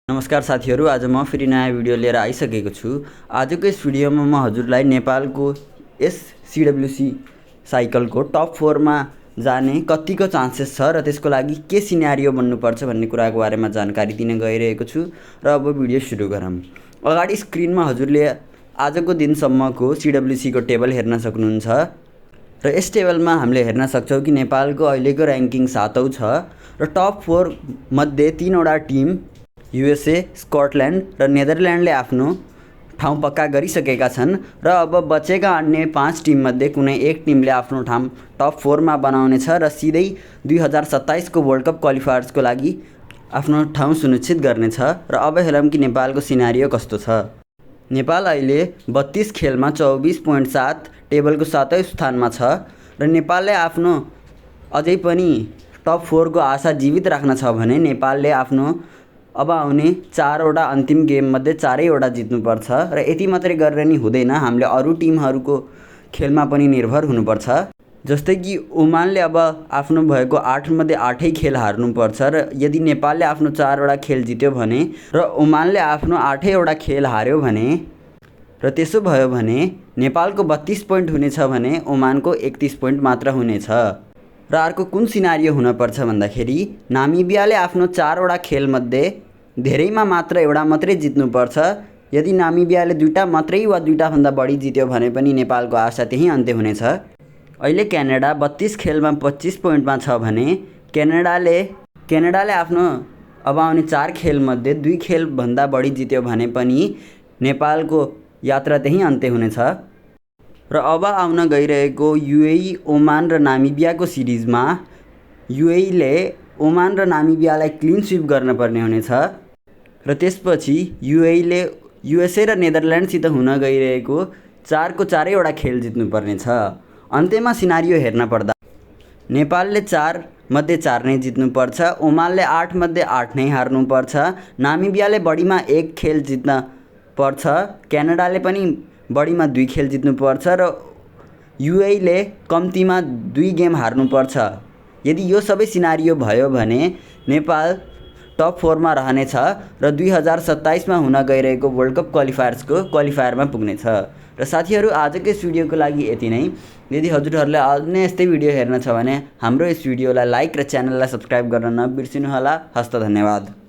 नमस्कार साथीहरू, आज म फेरि नयाँ भिडियो लिएर आइसकेको छु। आजको यस भिडियोमा म हजुरलाई नेपालको यस सिडब्ल्युसी साइकलको टप 4 मा जाने कतिको चान्सेस छ र त्यसको लागि के सिनेरियो बन्नुपर्छ भन्ने कुराको बारेमा जानकारी दिन गइरहेको छु। र अब भिडियो सुरु गरौँ। अगाडि स्क्रिनमा हजुरले आजको दिनसम्मको सिडब्ल्युसीको टेबल हेर्न सक्नुहुन्छ र यस टेबलमा हामीले हेर्न सक्छौँ कि नेपालको अहिलेको र्याङ्किङ 7औं छ र टप 4 मध्ये 3वटा टिम युएसए, स्कटल्यान्ड र नेदरल्यान्डले आफ्नो ठाउँ पक्का गरिसकेका छन् र अब बचेका अन्य 5 टिममध्ये कुनै एक टिमले आफ्नो ठाउँ टप 4 मा बनाउनेछ र सिधै 2027 को वर्ल्ड कप क्वालिफायर्सको लागि आफ्नो ठाउँ सुनिश्चित गर्नेछ। र अब हेरौँ कि नेपालको सिनारियो कस्तो छ। नेपाल अहिले 32 खेलमा 24.7 टेबलको 7औं स्थानमा छ र नेपालले आफ्नो अझै पनि टप 4 को आशा जीवित राख्न छ भने नेपालले आफ्नो अब आउने 4वटा अन्तिम गेममध्ये 4वटा जित्नुपर्छ र यति मात्रै गरेर नि हुँदैन, हामीले अरू टिमहरूको खेलमा पनि निर्भर हुनुपर्छ। जस्तै कि ओमानले अब आफ्नो भएको 8 मध्ये 8 खेल हार्नुपर्छ र यदि नेपालले आफ्नो 4वटा खेल जित्यो भने र ओमानले आफ्नो 8वटा खेल हार्यो भने र त्यसो भयो भने नेपालको 32 पोइन्ट हुनेछ भने ओमानको 31 पोइन्ट मात्र हुनेछ। र अर्को कुन सिनारियो हुनपर्छ भन्दाखेरि नामिबियाले आफ्नो 4वटा खेलमध्ये धेरैमा मात्र एउटा मात्रै जित्नुपर्छ। यदि नामिबियाले 2टा मात्रै वा 2टा भन्दा बढी जित्यो भने पनि नेपालको आशा त्यही अन्त्य हुनेछ। अहिले क्यानाडा 32 खेलमा 25 पोइन्टमा छ भने क्यानाडाले आफ्नो अब आउने 4 खेलमध्ये 2 खेल भन्दा बढी जित्यो भने पनि नेपालको यात्रा त्यही अन्त्य हुनेछ। र अब आउन गइरहेको युएई, ओमान र नामिबियाको सिरिजमा युएईले ओमान र नामिबियालाई क्लिन स्विप गर्न पर्ने हुनेछ र त्यसपछि युएईले युएसए र नेदरल्यान्डसित हुन गइरहेको 4 को 4वटा खेल जित्नुपर्ने छ। अन्त्यमा सिनारियो हेर्न पर्दा नेपालले 4 मध्ये 4 नै जित्नुपर्छ, ओमानले 8 मध्ये 8 नै हार्नुपर्छ, नामिबियाले बढीमा 1 खेल जित्न पर्छ, क्यानाडाले पनि बढीमा 2 खेल जित्नुपर्छ र युएईले कम्तीमा 2 गेम हार्नुपर्छ। यदि यो सबै सिनारियो भयो भने नेपाल टप 4 मा रहनेछ र 2027 मा हुन गइरहेको वर्ल्ड कप क्वालिफायरमा पुग्नेछ। र साथीहरू, आजको यस भिडियोको लागि यति नै। यदि हजुरहरूले अन्य यस्तै भिडियो हेर्न छ भने हाम्रो यस भिडियोलाई लाइक र च्यानललाई सब्स्क्राइब गर्न नबिर्सिनुहोला। हस्त धन्यवाद।